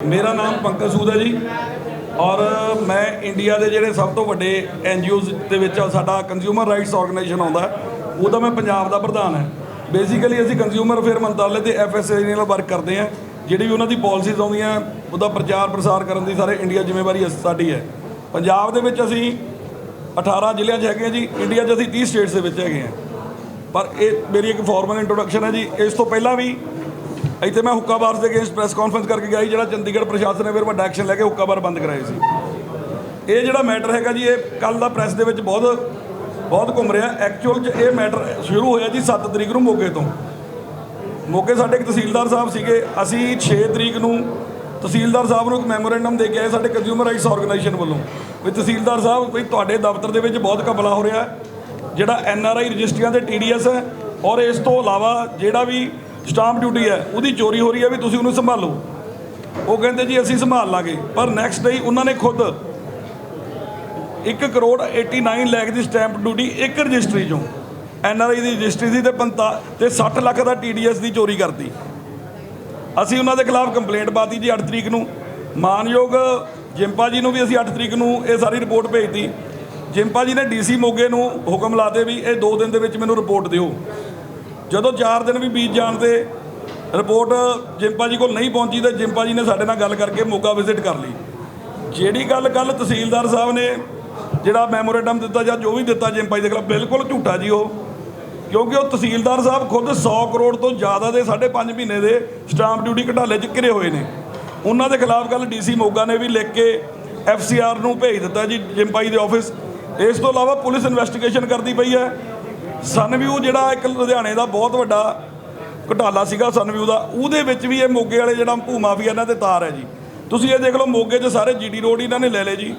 मेरा नाम पंकज सूद है जी और मैं इंडिया के ਜਿਹੜੇ सब तो ਵੱਡੇ NGOs ਦੇ ਵਿੱਚ ਸਾਡਾ ਕੰਜ਼ਿਊਮਰ ਰਾਈਟਸ ਆਰਗੇਨਾਈਜੇਸ਼ਨ ਆਉਂਦਾ ਉਹਦਾ ਮੈਂ ਪੰਜਾਬ ਦਾ ਪ੍ਰਧਾਨ ਹੈ। ਬੇਸਿਕਲੀ ਅਸੀਂ ਕੰਜ਼ਿਊਮਰ ਅਫੇਅਰ ਮੰਤਰਾਲੇ ਤੇ FSSAI ਨਾਲ ਵਰਕ ਕਰਦੇ ਹਾਂ। ਜਿਹੜੀ ਵੀ ਉਹਨਾਂ ਦੀ ਪਾਲਿਸੀਜ਼ ਆਉਂਦੀਆਂ ਉਹਦਾ ਪ੍ਰਚਾਰ ਪ੍ਰਸਾਰ ਕਰਨ ਦੀ ਸਾਰੇ ਇੰਡੀਆ ਜ਼ਿੰਮੇਵਾਰੀ ਸਾਡੀ ਹੈ। ਪੰਜਾਬ ਦੇ ਵਿੱਚ ਅਸੀਂ 18 ਜ਼ਿਲ੍ਹਿਆਂ 'ਚ ਹੈਗੇ ਹਾਂ ਜੀ। ਇੰਡੀਆ 'ਚ ਅਸੀਂ 30 ਸਟੇਟਸ ਦੇ ਵਿੱਚ ਹੈਗੇ ਹਾਂ। ਪਰ ਇਹ ਮੇਰੀ ਇੱਕ ਫਾਰਮਲ ਇੰਟਰੋਡਕਸ਼ਨ ਹੈ ਜੀ। ਇਸ ਤੋਂ ਪਹਿਲਾਂ ਵੀ ਇੱਥੇ ਮੈਂ ਹੁੱਕਾ ਬਾਰ ਦੇ ਅਗੇਂਸਟ ਪ੍ਰੈਸ ਕਾਨਫਰੰਸ ਕਰਕੇ ਗਿਆ ਜਿਹੜਾ ਚੰਡੀਗੜ੍ਹ ਪ੍ਰਸ਼ਾਸਨ ਨੇ ਫਿਰ ਵੱਡਾ ਐਕਸ਼ਨ ਲੈ ਕੇ ਹੁੱਕਾ ਬਾਰ ਬੰਦ ਕਰਾਏ ਸੀ। ਇਹ ਜਿਹੜਾ ਮੈਟਰ ਹੈਗਾ ਜੀ ਇਹ ਕੱਲ੍ਹ ਦਾ ਪ੍ਰੈਸ ਦੇ ਵਿੱਚ ਬਹੁਤ ਘੁੰਮ ਰਿਹਾ। ਐਕਚੁਅਲ 'ਚ ਇਹ ਮੈਟਰ ਸ਼ੁਰੂ ਹੋਇਆ ਜੀ 7 ਤਰੀਕ ਨੂੰ ਮੋਗੇ ਤੋਂ। ਮੋਗੇ ਸਾਡੇ ਇੱਕ ਤਹਿਸੀਲਦਾਰ ਸਾਹਿਬ ਸੀਗੇ। ਅਸੀਂ 6 ਤਰੀਕ ਨੂੰ ਤਹਿਸੀਲਦਾਰ ਸਾਹਿਬ ਨੂੰ ਇੱਕ ਮੈਮੋਰੈਂਡਮ ਦੇ ਕੇ ਆਏ ਸਾਡੇ ਕੰਜ਼ਿਊਮਰ ਰਾਈਟਸ ਆਰਗੇਨਾਈਜੇਸ਼ਨ ਵੱਲੋਂ ਵੀ ਤਹਿਸੀਲਦਾਰ ਸਾਹਿਬ ਵੀ ਤੁਹਾਡੇ ਦਫ਼ਤਰ ਦੇ ਵਿੱਚ ਬਹੁਤ ਘਪਲਾ ਹੋ ਰਿਹਾ ਜਿਹੜਾ NRI ਰਜਿਸਟਰੀਆਂ ਦੇ TDS ਹੈ ਔਰ ਇਸ ਤੋਂ ਇਲਾਵਾ ਜਿਹੜਾ ਵੀ ਸਟਾਂਪ ਡਿਊਟੀ ਹੈ ਉਹਦੀ ਚੋਰੀ ਹੋ ਰਹੀ ਹੈ ਵੀ ਤੁਸੀਂ ਉਹਨੂੰ ਸੰਭਾਲੋ। ਉਹ ਕਹਿੰਦੇ ਜੀ ਅਸੀਂ ਸੰਭਾਲ ਲਾਂਗੇ। ਪਰ ਨੈਕਸਟ ਡੇ ਉਹਨਾਂ ਨੇ ਖੁਦ 1 ਕਰੋੜ 89 ਲੱਖ ਦੀ ਸਟੈਂਪ ਡਿਊਟੀ ਇੱਕ ਰਜਿਸਟਰੀ 'ਚੋਂ NRI ਦੀ ਰਜਿਸਟਰੀ ਸੀ ਤੇ 60 ਲੱਖ ਦਾ TDS ਦੀ ਚੋਰੀ ਕਰਤੀ। ਅਸੀਂ ਉਹਨਾਂ ਦੇ ਖਿਲਾਫ ਕੰਪਲੇਂਟ ਪਾਤੀ ਜੀ 8 ਤਰੀਕ ਨੂੰ। ਮਾਨਯੋਗ ਜਿੰਪਾ ਜੀ ਨੂੰ ਵੀ ਅਸੀਂ 8 ਤਰੀਕ ਨੂੰ ਇਹ ਸਾਰੀ ਰਿਪੋਰਟ ਭੇਜਤੀ। ਜਿੰਪਾ ਜੀ ਨੇ DC ਮੋਗੇ ਨੂੰ ਹੁਕਮ ਲਾਤੇ ਵੀ ਇਹ 2 ਦਿਨ ਦੇ ਵਿੱਚ ਮੈਨੂੰ ਰਿਪੋਰਟ ਦਿਓ। ਜਦੋਂ 4 ਦਿਨ ਵੀ ਬੀਤ ਜਾਣ 'ਤੇ ਰਿਪੋਰਟ ਜਿੰਪਾ ਜੀ ਕੋਲ ਨਹੀਂ ਪਹੁੰਚੀ ਤਾਂ ਜਿੰਪਾ ਜੀ ਨੇ ਸਾਡੇ ਨਾਲ ਗੱਲ ਕਰਕੇ ਮੋਗਾ ਵਿਜ਼ਿਟ ਕਰ ਲਈ। ਜਿਹੜੀ ਗੱਲ ਕੱਲ੍ਹ ਤਹਿਸੀਲਦਾਰ ਸਾਹਿਬ ਨੇ ਜਿਹੜਾ ਮੈਮੋਰੈਂਡਮ ਦਿੱਤਾ ਜਾਂ ਜੋ ਵੀ ਦਿੱਤਾ ਜਿੰਪਾ ਜੀ ਦੇ ਖਿਲਾਫ ਬਿਲਕੁਲ ਝੂਠਾ ਜੀ ਉਹ। ਕਿਉਂਕਿ ਉਹ ਤਹਿਸੀਲਦਾਰ ਸਾਹਿਬ ਖੁਦ 100 ਕਰੋੜ ਤੋਂ ਜ਼ਿਆਦਾ ਦੇ 5.5 ਮਹੀਨੇ ਦੇ ਸਟਾਂਪ ਡਿਊਟੀ ਘਟਾਲੇ 'ਚ ਘਿਰੇ ਹੋਏ ਨੇ। ਉਹਨਾਂ ਦੇ ਖਿਲਾਫ ਕੱਲ੍ਹ DC ਮੋਗਾ ਨੇ ਵੀ ਲਿਖ ਕੇ FCR ਨੂੰ ਭੇਜ ਦਿੱਤਾ ਜੀ ਜਿੰਪਾ ਜੀ ਦੇ ਆਫਿਸ। ਇਸ ਤੋਂ ਇਲਾਵਾ ਪੁਲਿਸ ਇਨਵੈਸਟੀਗੇਸ਼ਨ ਕਰਦੀ ਪਈ ਹੈ। ਸਨਵਿਊ ਜਿਹੜਾ ਇੱਕ ਲੁਧਿਆਣੇ ਦਾ ਬਹੁਤ ਵੱਡਾ ਘੁਟਾਲਾ ਸੀਗਾ ਸਨਵਿਊ ਦਾ, ਉਹਦੇ ਵਿੱਚ ਵੀ ਇਹ ਮੋਗੇ ਵਾਲੇ ਜਿਹੜਾ ਭੂ ਮਾਫੀਆ ਇਹਨਾਂ 'ਤੇ ਤਾਰ ਹੈ ਜੀ। ਤੁਸੀਂ ਇਹ ਦੇਖ ਲਓ ਮੋਗੇ 'ਚ ਸਾਰੇ GD ਰੋਡ ਇਹਨਾਂ ਨੇ ਲੈ ਲਏ ਜੀ।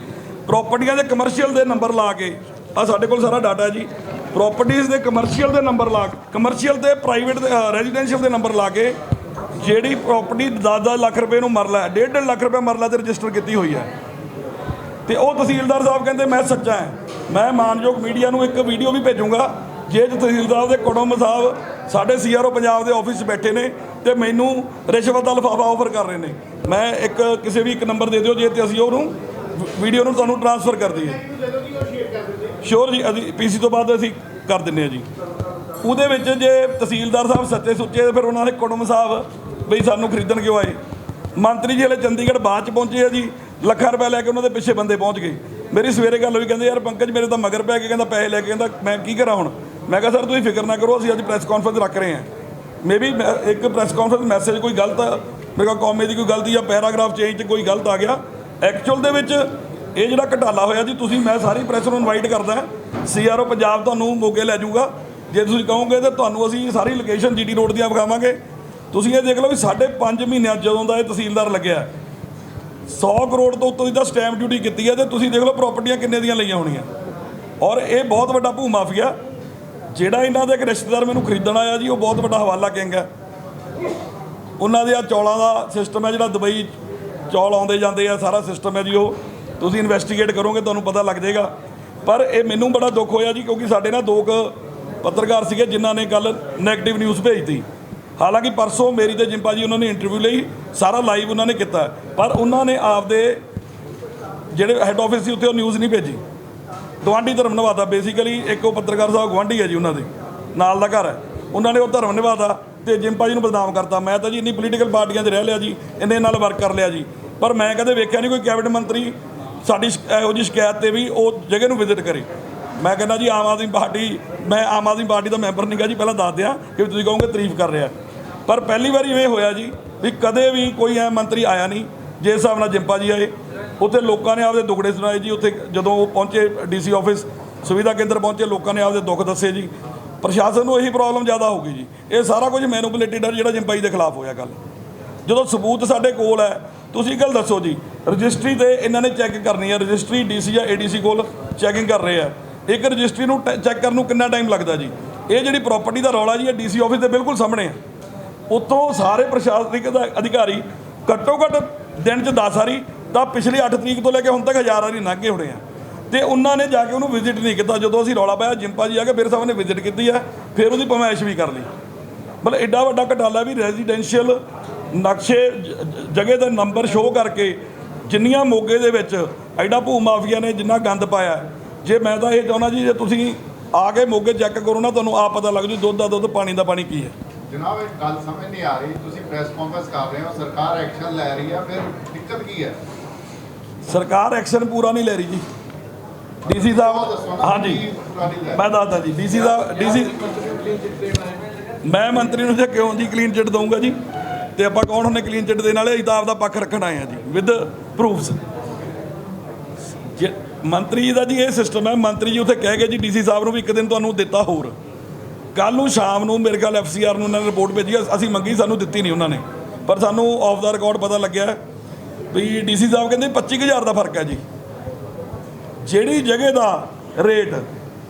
ਪ੍ਰੋਪਰਟੀਆਂ ਦੇ ਕਮਰਸ਼ੀਅਲ ਦੇ ਨੰਬਰ ਲਾ ਕੇ ਆ ਸਾਡੇ ਕੋਲ ਸਾਰਾ ਡਾਟਾ ਜੀ। ਪ੍ਰੋਪਰਟੀਜ਼ ਦੇ ਕਮਰਸ਼ੀਅਲ ਦੇ ਨੰਬਰ ਲਾ ਕਮਰਸ਼ੀਅਲ ਤੇ ਪ੍ਰਾਈਵੇਟ ਦੇ ਰੈਜ਼ੀਡੈਂਸ਼ੀਅਲ ਦੇ ਨੰਬਰ ਲਾ ਕੇ ਜਿਹੜੀ ਪ੍ਰੋਪਰਟੀ 10-10 ਲੱਖ ਰੁਪਏ ਨੂੰ ਮਰਲਾ 1.5 ਲੱਖ ਰੁਪਏ ਮਰਲਾ 'ਤੇ ਰਜਿਸਟਰ ਕੀਤੀ ਹੋਈ ਹੈ। ਤੇ ਉਹ ਤਹਿਸੀਲਦਾਰ ਸਾਹਿਬ ਕਹਿੰਦੇ ਮੈਂ ਸੱਚਾ ਹਾਂ। ਮੈਂ ਮਾਨਯੋਗ ਮੀਡੀਆ ਨੂੰ ਇੱਕ ਵੀਡੀਓ ਵੀ ਭੇਜੂੰਗਾ ਜੇ ਤਹਿਸੀਲਦਾਰ ਦੇ ਕੁੜਮ ਸਾਹਿਬ ਸਾਡੇ CRO ਪੰਜਾਬ ਦੇ ਆਫਿਸ 'ਚ ਬੈਠੇ ਨੇ ਤੇ ਮੈਨੂੰ ਰਿਸ਼ਵਤ ਦਾ ਲਿਫਾਫਾ ਆਫਰ ਕਰ ਰਹੇ ਨੇ। ਮੈਂ ਕਿਸੇ ਵੀ ਇੱਕ ਨੰਬਰ ਦੇ ਦਿਓ ਜੇ ਤੇ ਅਸੀਂ ਉਹਨੂੰ ਵੀਡੀਓ ਨੂੰ ਤੁਹਾਨੂੰ ਟ੍ਰਾਂਸਫਰ ਕਰ ਦਈਏ। ਸ਼ੋਰ ਜੀ ਅਸੀਂ PC ਤੋਂ ਬਾਅਦ ਅਸੀਂ ਕਰ ਦਿੰਦੇ ਹਾਂ ਜੀ। ਉਹਦੇ ਵਿੱਚ ਜੇ ਤਹਿਸੀਲਦਾਰ ਸਾਹਿਬ ਸੱਚੇ ਸੁੱਚੇ ਫਿਰ ਉਹਨਾਂ ਦੇ ਕੁੜਮ ਸਾਹਿਬ ਬਈ ਸਾਨੂੰ ਖਰੀਦਣ ਕਿਉਂ ਆਏ। ਮੰਤਰੀ ਜੀ ਹਲੇ ਚੰਡੀਗੜ੍ਹ ਬਾਅਦ 'ਚ ਪਹੁੰਚੇ ਆ ਜੀ। ਲੱਖਾਂ ਰੁਪਏ ਲੈ ਕੇ ਉਹਨਾਂ ਦੇ ਪਿੱਛੇ ਬੰਦੇ ਪਹੁੰਚ ਗਏ। ਮੇਰੀ ਸਵੇਰੇ ਗੱਲ ਹੋਈ ਕਹਿੰਦੇ ਯਾਰ ਪੰਕਜ ਮੇਰੇ ਤਾਂ ਮਗਰ ਪੈ ਕੇ ਕਹਿੰਦਾ ਪੈਸੇ ਲੈ ਕੇ ਕਹਿੰਦਾ ਮੈਂ ਕੀ ਕਰਾਂ ਹੁਣ। ਮੈਂ ਕਿਹਾ ਸਰ ਤੁਸੀਂ ਫਿਕਰ ਨਾ ਕਰੋ ਅਸੀਂ ਅੱਜ ਪ੍ਰੈਸ ਕਾਨਫਰੰਸ ਰੱਖ ਰਹੇ ਹਾਂ। ਮੇਬੀ ਇੱਕ ਪ੍ਰੈਸ ਕਾਨਫਰੰਸ ਮੈਸੇਜ ਕੋਈ ਗਲਤ ਮੇਰੇ ਕੋਲ ਕੌਮੇ ਦੀ ਕੋਈ ਗਲਤੀ ਜਾਂ ਪੈਰਾਗ੍ਰਾਫ ਚੇਂਜ 'ਚ ਕੋਈ ਗਲਤ ਆ ਗਿਆ। ਐਕਚੁਅਲ ਦੇ ਵਿੱਚ ਇਹ ਜਿਹੜਾ ਘਟਾਲਾ ਹੋਇਆ ਜੀ ਤੁਸੀਂ ਮੈਂ ਸਾਰੀ ਪ੍ਰੈਸ ਨੂੰ ਇਨਵਾਈਟ ਕਰਦਾ। CRO ਪੰਜਾਬ ਤੁਹਾਨੂੰ ਮੋਗੇ ਲੈ ਜਾਊਗਾ। ਜੇ ਤੁਸੀਂ ਕਹੋਗੇ ਤਾਂ ਤੁਹਾਨੂੰ ਅਸੀਂ ਸਾਰੀ ਲੋਕੇਸ਼ਨ GD ਰੋਡ ਦੀਆਂ ਵਿਖਾਵਾਂਗੇ। ਤੁਸੀਂ ਇਹ ਦੇਖ ਲਓ ਵੀ 5.5 ਮਹੀਨਿਆਂ ਜਦੋਂ ਦਾ ਇਹ ਤਹਿਸੀਲਦਾਰ ਲੱਗਿਆ 100 ਕਰੋੜ ਤੋਂ ਉੱਤੋਂ ਦੀ ਤਾਂ ਸਟੈਂਪ ਡਿਊਟੀ ਕੀਤੀ ਹੈ। ਅਤੇ ਤੁਸੀਂ ਦੇਖ ਲਓ ਪ੍ਰੋਪਰਟੀਆਂ ਕਿੰਨੇ ਦੀਆਂ ਲਈਆਂ ਹੋਣੀਆਂ। ਔਰ ਇਹ ਬਹੁਤ ਵੱਡਾ ਭੂ ਮਾਫੀਆ ਜਿਹੜਾ ਇਹਨਾਂ ਦਾ ਇੱਕ ਰਿਸ਼ਤੇਦਾਰ ਮੈਨੂੰ ਖਰੀਦਣ ਆਇਆ ਜੀ ਉਹ ਬਹੁਤ ਵੱਡਾ ਹਵਾਲਾ ਕਿੰਗ ਹੈ। ਉਹਨਾਂ ਦੇ ਆ ਚੌਲਾਂ ਦਾ ਸਿਸਟਮ ਹੈ ਜਿਹੜਾ ਦੁਬਈ ਚੌਲ ਆਉਂਦੇ ਜਾਂਦੇ ਆ ਸਾਰਾ ਸਿਸਟਮ ਹੈ ਜੀ। ਉਹ ਤੁਸੀਂ ਇਨਵੈਸਟੀਗੇਟ ਕਰੋਗੇ ਤੁਹਾਨੂੰ ਪਤਾ ਲੱਗ ਜਾਏਗਾ। ਪਰ ਇਹ ਮੈਨੂੰ ਬੜਾ ਦੁੱਖ ਹੋਇਆ ਜੀ ਕਿਉਂਕਿ ਸਾਡੇ ਨਾਲ 2 ਪੱਤਰਕਾਰ ਸੀਗੇ ਜਿਨ੍ਹਾਂ ਨੇ ਕੱਲ੍ਹ ਨੈਗੇਟਿਵ ਨਿਊਜ਼ ਭੇਜਤੀ। ਹਾਲਾਂਕਿ ਪਰਸੋਂ ਮੇਰੀ ਤੇ ਜਿੰਪਾ ਜੀ ਉਹਨਾਂ ਨੇ ਇੰਟਰਵਿਊ ਲਈ ਸਾਰਾ ਲਾਈਵ ਉਹਨਾਂ ਨੇ ਕੀਤਾ ਪਰ ਉਹਨਾਂ ਨੇ ਆਪਦੇ ਜਿਹੜੇ ਹੈੱਡ ਆਫਿਸ ਸੀ ਉੱਥੇ ਉਹ ਨਿਊਜ਼ ਨਹੀਂ ਭੇਜੀ। ਗੁਆਂਢੀ ਧਰਮ ਨਿਭਾਤਾ ਬੇਸਿਕਲੀ ਇੱਕ ਉਹ ਪੱਤਰਕਾਰ ਸਾਹਿਬ ਗੁਆਂਢੀ ਹੈ ਜੀ ਉਹਨਾਂ ਦੇ ਨਾਲ ਦਾ ਘਰ ਹੈ। ਉਹਨਾਂ ਨੇ ਉਹ ਧਰਮ ਨਿਭਾਤਾ ਅਤੇ ਜਿੰਪਾ ਜੀ ਨੂੰ ਬਦਨਾਮ ਕਰਤਾ। ਮੈਂ ਤਾਂ ਜੀ ਇੰਨੀ ਪੋਲੀਟੀਕਲ ਪਾਰਟੀਆਂ 'ਚ ਰਹਿ ਲਿਆ ਜੀ ਇੰਨੇ ਨਾਲ ਵਰਕ ਕਰ ਲਿਆ ਜੀ ਪਰ ਮੈਂ ਕਦੇ ਵੇਖਿਆ ਨਹੀਂ ਕੋਈ ਕੈਬਨਿਟ ਮੰਤਰੀ ਸਾਡੀ ਇਹੋ ਜਿਹੀ ਸ਼ਿਕਾਇਤ 'ਤੇ ਵੀ ਉਹ ਜਗ੍ਹਾ ਨੂੰ ਵਿਜ਼ਿਟ ਕਰੇ। ਮੈਂ ਕਹਿੰਦਾ ਜੀ ਆਮ ਆਦਮੀ ਪਾਰਟੀ ਦਾ ਮੈਂਬਰ ਨਹੀਂ ਗਾ ਜੀ ਪਹਿਲਾਂ ਦੱਸ ਦਿਆਂ ਕਿ ਤੁਸੀਂ ਕਹੋਗੇ ਤਾਰੀਫ ਕਰ ਰਿਹਾ। ਪਰ ਪਹਿਲੀ ਵਾਰੀ ਇਹ ਹੋਇਆ ਜੀ ਵੀ ਕਦੇ ਵੀ ਕੋਈ ਐ ਮੰਤਰੀ ਆਇਆ ਨਹੀਂ ਜਿਸ ਹਿਸਾਬ ਨਾਲ ਜਿੰਪਾ ਜੀ ਆਏ। ਉੱਥੇ ਲੋਕਾਂ ਨੇ ਆਪਦੇ ਦੁੱਖੜੇ ਸੁਣਾਏ ਜੀ। ਉੱਥੇ ਜਦੋਂ ਉਹ ਪਹੁੰਚੇ DC ਆਫਿਸ ਸੁਵਿਧਾ ਕੇਂਦਰ ਪਹੁੰਚੇ ਲੋਕਾਂ ਨੇ ਆਪਦੇ ਦੁੱਖ ਦੱਸੇ ਜੀ। ਪ੍ਰਸ਼ਾਸਨ ਨੂੰ ਇਹੀ ਪ੍ਰੋਬਲਮ ਜ਼ਿਆਦਾ ਹੋ ਗਈ ਜੀ। ਇਹ ਸਾਰਾ ਕੁਝ ਮੈਨੂਪੂਲੇਟਿਡ ਹੈ ਜਿਹੜਾ ਜਿੰਪਾ ਜੀ ਦੇ ਖਿਲਾਫ ਹੋਇਆ। ਕੱਲ੍ਹ ਜਦੋਂ ਸਬੂਤ ਸਾਡੇ ਕੋਲ ਹੈ ਤੁਸੀਂ ਗੱਲ ਦੱਸੋ ਜੀ। ਰਜਿਸਟਰੀ 'ਤੇ ਇਹਨਾਂ ਨੇ ਚੈੱਕ ਕਰਨੀ ਹੈ। ਰਜਿਸਟਰੀ DC ਜਾਂ ADC ਕੋਲ ਚੈਕਿੰਗ ਕਰ ਰਹੇ ਆ। ਇੱਕ ਰਜਿਸਟਰੀ ਨੂੰ ਚੈੱਕ ਕਰਨ ਨੂੰ ਕਿੰਨਾ ਟਾਈਮ ਲੱਗਦਾ ਜੀ। ਇਹ ਜਿਹੜੀ ਪ੍ਰੋਪਰਟੀ ਦਾ ਰੌਲਾ ਜੀ ਇਹ DC ਆਫਿਸ ਦੇ ਬਿਲਕੁਲ ਸਾਹਮਣੇ ਹੈ। ਉੱਥੋਂ ਸਾਰੇ ਪ੍ਰਸ਼ਾਸਨਿਕ ਅਧਿਕਾਰੀ ਘੱਟੋ ਘੱਟ ਦਿਨ 'ਚ 10 ਵਾਰੀ ਤਾਂ ਪਿਛਲੀ 8 ਤਰੀਕ ਤੋਂ ਲੈ ਕੇ ਹੁਣ ਤੱਕ 1000 ਵਾਰੀ ਲੰਘੇ ਹੋਣੇ ਆ ਤੇ ਉਹਨਾਂ ਨੇ ਜਾ ਕੇ ਉਹਨੂੰ ਵਿਜ਼ਿਟ ਨਹੀਂ ਕੀਤਾ। ਜਦੋਂ ਅਸੀਂ ਰੌਲਾ ਪਾਇਆ ਜਿੰਪਾ ਜੀ ਆ ਕੇ ਫਿਰ ਸਾਹਿਬ ਨੇ ਵਿਜ਼ਿਟ ਕੀਤੀ ਹੈ ਫਿਰ ਉਹਦੀ ਭਮਾਇਸ਼ ਵੀ ਕਰ ਲਈ। ਮਤਲਬ ਐਡਾ ਵੱਡਾ ਘਟਾਲਾ ਵੀ ਰੈਜ਼ੀਡੈਂਸ਼ੀਅਲ ਨਕਸ਼ੇ ਜਗ੍ਹਾ ਦਾ ਨੰਬਰ ਸ਼ੋਅ ਕਰਕੇ ਜਿੰਨੀਆਂ ਮੋਗੇ ਦੇ ਵਿੱਚ ਐਡਾ ਭੂ ਮਾਫੀਆ ਨੇ ਜਿੰਨਾ ਗੰਦ ਪਾਇਆ। ਜੇ ਮੈਂ ਤਾਂ ਇਹ ਚਾਹੁੰਦਾ ਜੀ, ਜੇ ਤੁਸੀਂ ਆ ਕੇ ਮੋਗੇ ਚੈੱਕ ਕਰੋ ਨਾ, ਤੁਹਾਨੂੰ ਆਪ ਪਤਾ ਲੱਗ ਜੂ ਦੁੱਧ ਦਾ ਦੁੱਧ ਪਾਣੀ ਦਾ ਪਾਣੀ ਕੀ ਹੈ। ਜਨਾਬ ਇੱਕ ਗੱਲ ਸਮਝ ਨਹੀਂ ਆ ਰਹੀ, ਤੁਸੀਂ ਪ੍ਰੈਸ ਕਾਨਫਰੰਸ ਕਰ ਰਹੇ ਹੋ, ਸਰਕਾਰ ਐਕਸ਼ਨ ਲੈ ਰਹੀ ਹੈ, ਫਿਰ ਦਿੱਕਤ ਕੀ ਹੈ? ਸਰਕਾਰ ਐਕਸ਼ਨ ਪੂਰਾ ਨਹੀਂ ਲੈ ਰਹੀ ਜੀ। ਡੀਸੀ ਸਾਹਿਬ, ਹਾਂਜੀ ਮੈਂ ਦੱਸਦਾ ਜੀ, ਡੀਸੀ ਮੈਂ ਮੰਤਰੀ ਨੂੰ ਜੇ ਕਿਉਂ ਜੀ ਕਲੀਨ ਚਿੱਟ ਦਊਂਗਾ ਜੀ, ਤੇ ਆਪਾਂ ਕੌਣ ਹੁੰਦੇ ਕਲੀਨ ਚਿੱਟ ਦੇ ਨਾਲ? ਅਸੀਂ ਤਾਂ ਆਪਦਾ ਪੱਖ ਰੱਖਣ ਆਏ ਆ ਜੀ ਵਿਦ ਪ੍ਰੂਫਸ। ਜੇ ਮੰਤਰੀ ਦਾ ਜੀ ਇਹ ਸਿਸਟਮ ਹੈ, ਮੰਤਰੀ ਜੀ ਉੱਥੇ ਕਹਿ ਗਏ ਜੀ ਡੀਸੀ ਸਾਹਿਬ ਨੂੰ ਵੀ ਇੱਕ ਦਿਨ ਤੁਹਾਨੂੰ ਦਿੱਤਾ ਹੋਰ, ਕੱਲ੍ਹ ਨੂੰ ਸ਼ਾਮ ਨੂੰ ਮੇਰੇ ਖਿਆਲ FCR ਨੂੰ ਉਹਨਾਂ ਨੇ ਰਿਪੋਰਟ ਭੇਜੀ, ਅਸੀਂ ਮੰਗੀ, ਸਾਨੂੰ ਦਿੱਤੀ ਨਹੀਂ ਉਹਨਾਂ ਨੇ, ਪਰ ਸਾਨੂੰ ਆਫ ਦਾ ਰਿਕਾਰਡ ਪਤਾ ਲੱਗਿਆ ਵੀ ਡੀਸੀ ਸਾਹਿਬ ਕਹਿੰਦੇ 25,000 ਦਾ ਫਰਕ ਹੈ ਜੀ। ਜਿਹੜੀ ਜਗ੍ਹਾ ਦਾ ਰੇਟ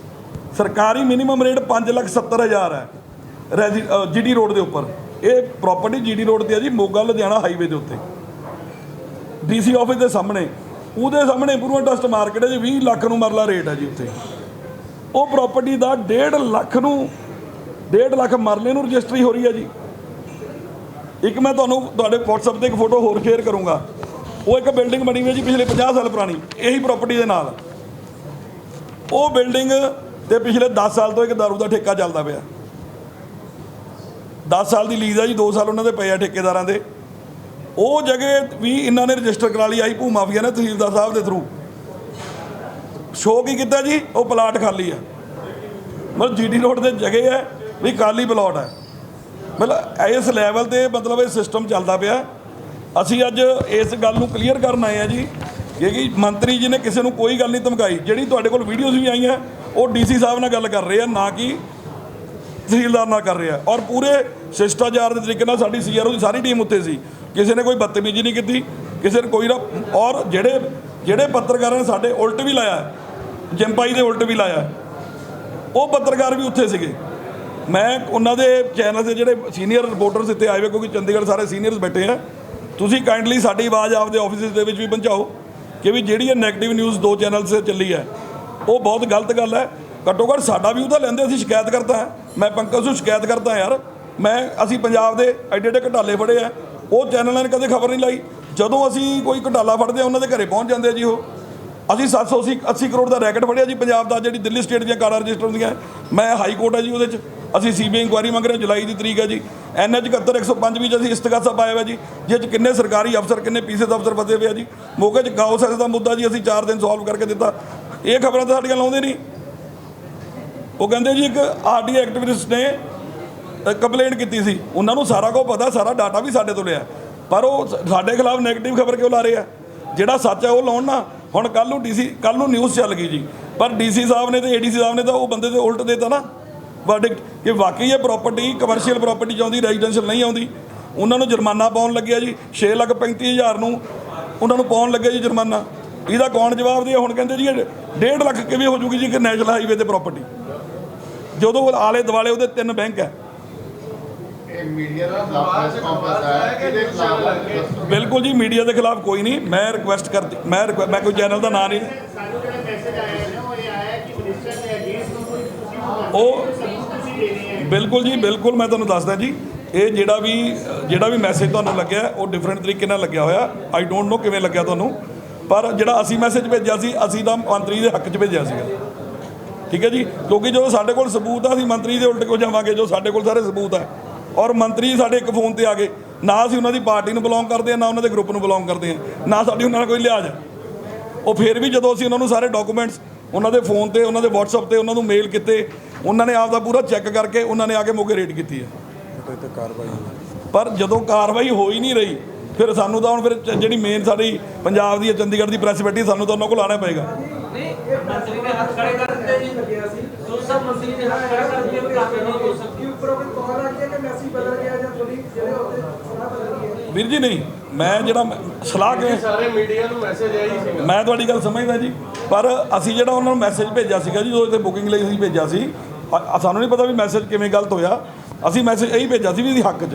ਸਰਕਾਰੀ ਮਿਨੀਮਮ ਰੇਟ 5,70,000 ਹੈ GD ਰੋਡ ਦੇ ਉੱਪਰ, ਇਹ ਪ੍ਰੋਪਰਟੀ GD ਰੋਡ ਤੇ ਹੈ ਜੀ, ਮੋਗਾ ਲੁਧਿਆਣਾ ਹਾਈਵੇ ਦੇ ਉੱਤੇ, DC ਆਫਿਸ ਦੇ ਸਾਹਮਣੇ, ਉਹਦੇ ਸਾਹਮਣੇ ਪੂਰਾ ਟਰਸਟ ਮਾਰਕੀਟ ਹੈ ਜੀ, 20 ਲੱਖ ਨੂੰ ਮਰਲਾ ਰੇਟ ਹੈ ਜੀ ਉੱਥੇ। ਉਹ ਪ੍ਰਾਪਰਟੀ ਦਾ 1.5 ਲੱਖ ਮਰਲੇ ਨੂੰ ਰਜਿਸਟਰੀ ਹੋ ਰਹੀ ਹੈ ਜੀ। ਇੱਕ ਮੈਂ ਤੁਹਾਨੂੰ ਤੁਹਾਡੇ WhatsApp ਤੇ ਇੱਕ ਫੋਟੋ ਹੋਰ ਸ਼ੇਅਰ ਕਰੂੰਗਾ, ਉਹ ਇੱਕ ਬਿਲਡਿੰਗ ਬਣੀ ਹੋਈ ਹੈ ਜੀ ਪਿਛਲੇ 50 ਸਾਲ ਪੁਰਾਣੀ, ਇਹੀ ਪ੍ਰਾਪਰਟੀ ਦੇ ਨਾਲ। ਉਹ ਬਿਲਡਿੰਗ ਤੇ ਪਿਛਲੇ 10 ਸਾਲ ਤੋਂ ਇੱਕ ਦਾਰੂ ਦਾ ਠੇਕਾ ਚੱਲਦਾ ਪਿਆ। 10 ਸਾਲ ਦੀ ਲੀਜ਼ ਆ ਜੀ, 2 ਸਾਲ ਉਹਨਾਂ ਦੇ ਪਏ ਆ ਠੇਕੇਦਾਰਾਂ ਦੇ। ਉਹ ਜਗ੍ਹਾ ਵੀ ਇਹਨਾਂ ਨੇ ਰਜਿਸਟਰ ਕਰਾ ਲਈ, ਆਈ ਭੂ ਮਾਫੀਆ ਨੇ ਤਹਿਸੀਲਦਾਰ ਸਾਹਿਬ ਦੇ ਥਰੂ। ਸ਼ੋਅ ਕੀ ਕੀਤਾ ਜੀ, ਉਹ ਪਲਾਟ ਖਾਲੀ ਆ, ਮਤਲਬ GD ਰੋਡ ਦੇ ਜਗ੍ਹਾ ਹੈ ਵੀ ਖਾਲੀ ਪਲਾਟ ਹੈ। ਮਤਲਬ ਇਸ ਲੈਵਲ 'ਤੇ ਮਤਲਬ ਇਹ ਸਿਸਟਮ ਚੱਲਦਾ ਪਿਆ। ਅਸੀਂ ਅੱਜ ਇਸ ਗੱਲ ਨੂੰ ਕਲੀਅਰ ਕਰਨ ਆਏ ਆ ਜੀ ਕਿ ਮੰਤਰੀ ਜੀ ਨੇ ਕਿਸੇ ਨੂੰ ਕੋਈ ਗੱਲ ਨਹੀਂ ਧਮਕਾਈ। ਜਿਹੜੀ ਤੁਹਾਡੇ ਕੋਲ ਵੀਡੀਓਜ਼ ਵੀ ਆਈਆਂ, ਉਹ DC ਸਾਹਿਬ ਨਾਲ ਗੱਲ ਕਰ ਰਹੇ ਆ, ਨਾ ਕਿ ਤਹਿਸੀਲਦਾਰ ਨਾਲ ਕਰ ਰਿਹਾ। ਔਰ ਪੂਰੇ ਸ਼ਿਸ਼ਟਾਚਾਰ ਦੇ ਤਰੀਕੇ ਨਾਲ ਸਾਡੀ CRO ਦੀ ਸਾਰੀ ਟੀਮ ਉੱਤੇ ਸੀ, ਕਿਸੇ ਨੇ ਕੋਈ ਬਦਤਮੀਜ਼ੀ ਨਹੀਂ ਕੀਤੀ, ਕਿਸੇ ਨੇ ਕੋਈ ਔਰ ਜਿਹੜੇ ਪੱਤਰਕਾਰਾਂ ਨੇ ਸਾਡੇ ਉਲਟ ਵੀ ਲਾਇਆ, ਜੰਪਾਈ ਦੇ ਉਲਟ ਵੀ ਲਾਇਆ, ਉਹ ਪੱਤਰਕਾਰ ਵੀ ਉੱਥੇ ਸੀਗੇ। ਮੈਂ ਉਹਨਾਂ ਦੇ ਚੈਨਲ ਦੇ ਜਿਹੜੇ ਸੀਨੀਅਰ ਰਿਪੋਰਟਰਸ ਇੱਥੇ ਆਏ ਹੋਏ, ਕਿਉਂਕਿ ਚੰਡੀਗੜ੍ਹ ਸਾਰੇ ਸੀਨੀਅਰਸ ਬੈਠੇ ਆ, ਤੁਸੀਂ ਕਾਈਂਡਲੀ ਸਾਡੀ ਆਵਾਜ਼ ਆਪਦੇ ਆਫਿਸ ਦੇ ਵਿੱਚ ਵੀ ਪਹੁੰਚਾਓ ਕਿ ਵੀ ਜਿਹੜੀ ਇਹ ਨੈਗੇਟਿਵ ਨਿਊਜ਼ 2 ਚੈਨਲਸ 'ਤੇ ਚੱਲੀ ਹੈ, ਉਹ ਬਹੁਤ ਗਲਤ ਗੱਲ ਹੈ। ਘੱਟੋ ਘੱਟ ਸਾਡਾ ਵੀ ਉਹਦਾ ਲੈਂਦੇ, ਅਸੀਂ ਸ਼ਿਕਾਇਤ ਕਰਤਾ ਹੈ, ਮੈਂ ਪੰਕਜ ਨੂੰ ਸ਼ਿਕਾਇਤ ਕਰਤਾ ਯਾਰ, ਅਸੀਂ ਪੰਜਾਬ ਦੇ ਐਡੇ ਘਟਾਲੇ ਫੜੇ ਆ, ਉਹ ਚੈਨਲਾਂ ਨੇ ਕਦੇ ਖਬਰ ਨਹੀਂ ਲਾਈ। ਜਦੋਂ ਅਸੀਂ ਕੋਈ ਘਟਾਲਾ ਫੜਦੇ ਆ, ਉਹਨਾਂ ਦੇ ਘਰੇ ਪਹੁੰਚ ਜਾਂਦੇ ਆ ਜੀ। ਉਹ ਅਸੀਂ 780 ਕਰੋੜ ਦਾ ਰੈਕਟ ਫੜਿਆ ਜੀ ਪੰਜਾਬ ਦਾ, ਜਿਹੜੀ ਦਿੱਲੀ ਸਟੇਟ ਦੀਆਂ ਕਾਰਾਂ ਰਜਿਸਟਰ ਹੁੰਦੀਆਂ। ਮੈਂ ਹਾਈ ਕੋਰਟ ਹੈ ਜੀ, ਉਹਦੇ 'ਚ ਅਸੀਂ CBI ਇਨਕੁਆਇਰੀ ਮੰਗ ਰਹੇ ਹਾਂ, ਜੁਲਾਈ ਦੀ ਤਰੀਕ ਹੈ ਜੀ। NH 71/105 ਵਿੱਚ ਅਸੀਂ ਇਸਤਗਾਸਾ ਪਾਇਆ ਹੋਇਆ ਜੀ, ਜਿਸ 'ਚ ਕਿੰਨੇ ਸਰਕਾਰੀ ਅਫਸਰ, ਕਿੰਨੇ PCS ਅਫਸਰ ਫਸੇ ਹੋਏ ਆ ਜੀ। ਮੌਕੇ 'ਚ ਗਾਓ ਸੈਸ ਦਾ ਮੁੱਦਾ ਜੀ ਅਸੀਂ 4 ਦਿਨ ਸੋਲਵ ਕਰਕੇ ਦਿੱਤਾ। ਇਹ ਖਬਰਾਂ ਤਾਂ ਸਾਡੀਆਂ ਲਾਉਂਦੇ ਨਹੀਂ। ਉਹ ਕਹਿੰਦੇ ਜੀ ਇੱਕ RTI ਐਕਟਿਵਿਸਟ ਨੇ ਕੰਪਲੇਂਟ ਕੀਤੀ ਸੀ, ਉਹਨਾਂ ਨੂੰ ਸਾਰਾ ਕੁਝ ਪਤਾ, ਸਾਰਾ ਡਾਟਾ ਵੀ ਸਾਡੇ ਤੋਂ ਲਿਆ, ਪਰ ਉਹ ਸਾਡੇ ਖਿਲਾਫ ਨੈਗੇਟਿਵ ਖਬਰ ਕਿਉਂ ਲਾ ਰਹੇ ਆ? ਜਿਹੜਾ ਸੱਚ ਹੈ ਉਹ ਲਾਉਣ ਨਾ। ਹੁਣ ਕੱਲ੍ਹ ਨੂੰ ਨਿਊਜ਼ ਚੱਲ ਗਈ ਜੀ, ਪਰ DC ਸਾਹਿਬ ਨੇ ਤੇ ADC ਸਾਹਿਬ ਨੇ ਤਾਂ ਉਹ ਬੰਦੇ ਦੇ ਉਲਟ ਦੇਤਾ ਨਾ ਵਰਡਿਕਟ ਕਿ ਵਾਕਈ ਇਹ ਪ੍ਰਾਪਰਟੀ ਕਮਰਸ਼ੀਅਲ ਪ੍ਰਾਪਰਟੀ 'ਚ ਆਉਂਦੀ, ਰੈਜ਼ੀਡੈਂਸ਼ੀਅਲ ਨਹੀਂ ਆਉਂਦੀ। ਉਹਨਾਂ ਨੂੰ ਜੁਰਮਾਨਾ ਪਾਉਣ ਲੱਗਿਆ ਜੀ, 6,35,000 ਨੂੰ ਉਹਨਾਂ ਨੂੰ ਪਾਉਣ ਲੱਗਿਆ ਜੀ ਜੁਰਮਾਨਾ। ਇਹਦਾ ਕੌਣ ਜਵਾਬ ਦੇ? ਹੁਣ ਕਹਿੰਦੇ ਜੀ 1.5 ਲੱਖ ਕਿਵੇਂ ਹੋ ਜੂਗੀ ਜੀ ਕਿ ਨੈਸ਼ਨਲ ਹਾਈਵੇ 'ਤੇ ਪ੍ਰਾਪਰਟੀ, ਜਦੋਂ ਆਲੇ ਦੁਆਲੇ ਉਹਦੇ 3 ਬੈਂਕ ਹੈ। ਬਿਲਕੁਲ ਜੀ, ਮੀਡੀਆ ਦੇ ਖਿਲਾਫ ਕੋਈ ਨਹੀਂ। ਮੈਂ ਰਿਕੁਐਸਟ ਕਰਦੀ, ਮੈਂ ਕੋਈ ਚੈਨਲ ਦਾ ਨਾਂ ਨਹੀਂ, ਉਹ ਬਿਲਕੁਲ ਜੀ ਬਿਲਕੁਲ ਮੈਂ ਤੁਹਾਨੂੰ ਦੱਸਦਾ ਜੀ, ਇਹ ਜਿਹੜਾ ਵੀ ਮੈਸੇਜ ਤੁਹਾਨੂੰ ਲੱਗਿਆ ਉਹ ਡਿਫਰੈਂਟ ਤਰੀਕੇ ਨਾਲ ਲੱਗਿਆ ਹੋਇਆ। ਆਈ ਡੋਂਟ ਨੋ ਕਿਵੇਂ ਲੱਗਿਆ ਤੁਹਾਨੂੰ, ਪਰ ਜਿਹੜਾ ਅਸੀਂ ਮੈਸੇਜ ਭੇਜਿਆ ਸੀ, ਅਸੀਂ ਤਾਂ ਮੰਤਰੀ ਦੇ ਹੱਕ 'ਚ ਭੇਜਿਆ ਸੀਗਾ, ਠੀਕ ਹੈ ਜੀ। ਕਿਉਂਕਿ ਜਦੋਂ ਸਾਡੇ ਕੋਲ ਸਬੂਤ ਆ, ਅਸੀਂ ਮੰਤਰੀ ਦੇ ਉਲਟ ਕਿਉਂ ਜਾਵਾਂਗੇ? ਜੋ ਸਾਡੇ ਕੋਲ ਸਾਰੇ ਸਬੂਤ ਹੈ। ਔਰ ਮੰਤਰੀ ਸਾਡੇ ਇੱਕ ਫੋਨ ਤੇ ਆ ਗਏ, ਨਾ ਅਸੀਂ ਉਹਨਾਂ ਦੀ ਪਾਰਟੀ ਨੂੰ ਬਿਲੋਂਗ ਕਰਦੇ ਹਾਂ, ਨਾ ਉਹਨਾਂ ਦੇ ਗਰੁੱਪ ਨੂੰ ਬਿਲੋਂਗ ਕਰਦੇ ਹਾਂ, ਨਾ ਸਾਡੀ ਉਹਨਾਂ ਨਾਲ ਕੋਈ ਲਿਹਾਜ਼ ਹੈ। ਉਹ ਫਿਰ ਵੀ ਜਦੋਂ ਅਸੀਂ ਉਹਨਾਂ ਨੂੰ ਸਾਰੇ ਡਾਕੂਮੈਂਟਸ ਉਹਨਾਂ ਦੇ ਫੋਨ ਤੇ, ਉਹਨਾਂ ਦੇ WhatsApp ਤੇ ਉਹਨਾਂ ਨੂੰ ਮੇਲ ਕੀਤੇ, ਉਹਨਾਂ ਨੇ ਆਪਦਾ ਪੂਰਾ ਚੈੱਕ ਕਰਕੇ ਉਹਨਾਂ ਨੇ ਆ ਕੇ ਮੋਗੇ ਰੇਡ ਕੀਤੀ ਹੈ। ਪਰ ਜਦੋਂ ਕਾਰਵਾਈ ਹੋ ਹੀ ਨਹੀਂ ਰਹੀ, ਫਿਰ ਸਾਨੂੰ ਤਾਂ ਹੁਣ ਫਿਰ ਜਿਹੜੀ ਮੇਨ ਸਾਡੀ ਪੰਜਾਬ ਦੀ ਚੰਡੀਗੜ੍ਹ ਦੀ ਪ੍ਰੈਸ ਬੈਠੀ, ਸਾਨੂੰ ਤਾਂ ਉਹਨਾਂ ਕੋਲ ਆਉਣਾ ਪਏਗਾ। ਮੰਤਰੀ ਨੇ ਹੱਥ ਖੜੇ ਕਰ ਦਿੱਤੇ ਜੀ, ਜੋ ਸਭ ਮੰਤਰੀ ਨੇ ਹੱਥ ਖੜੇ ਕਰ ਦਿੱਤੇ, ਕਾਫੀ ਨਹੀਂ ਹੋ ਸਕਦੀ। ਉੱਪਰੋਂ ਕੋਈ ਕਾਲ ਆ ਗਿਆ ਕਿ ਮੈਸੇਜ ਬਦਲ ਗਿਆ ਜਾਂ ਥੋੜੀ ਜਿਹੜੇ ਉਹਦੇ ਸਲਾਹ ਬਦਲ ਗਈ? ਵੀਰ ਜੀ ਨਹੀਂ, ਮੈਂ ਜਿਹੜਾ ਸਲਾਹ ਕੇ ਸਾਰੇ ਮੀਡੀਆ ਨੂੰ ਮੈਸੇਜ ਆਈ ਸੀ, ਮੈਂ ਤੁਹਾਡੀ ਗੱਲ ਸਮਝਦਾ ਜੀ, ਪਰ ਅਸੀਂ ਜਿਹੜਾ ਉਹਨਾਂ ਨੂੰ ਮੈਸੇਜ ਭੇਜਿਆ ਸੀਗਾ ਜੀ, ਜੋ ਇੱਥੇ ਬੁਕਿੰਗ ਲਈ ਅਸੀਂ ਭੇਜਿਆ ਸੀ, ਸਾਨੂੰ ਨਹੀਂ ਪਤਾ ਵੀ ਮੈਸੇਜ ਕਿਵੇਂ ਗਲਤ ਹੋਇਆ। ਅਸੀਂ ਮੈਸੇਜ ਇਹੀ ਭੇਜਿਆ ਸੀ ਵੀ ਇਹਦੀ ਹੱਕ 'ਚ।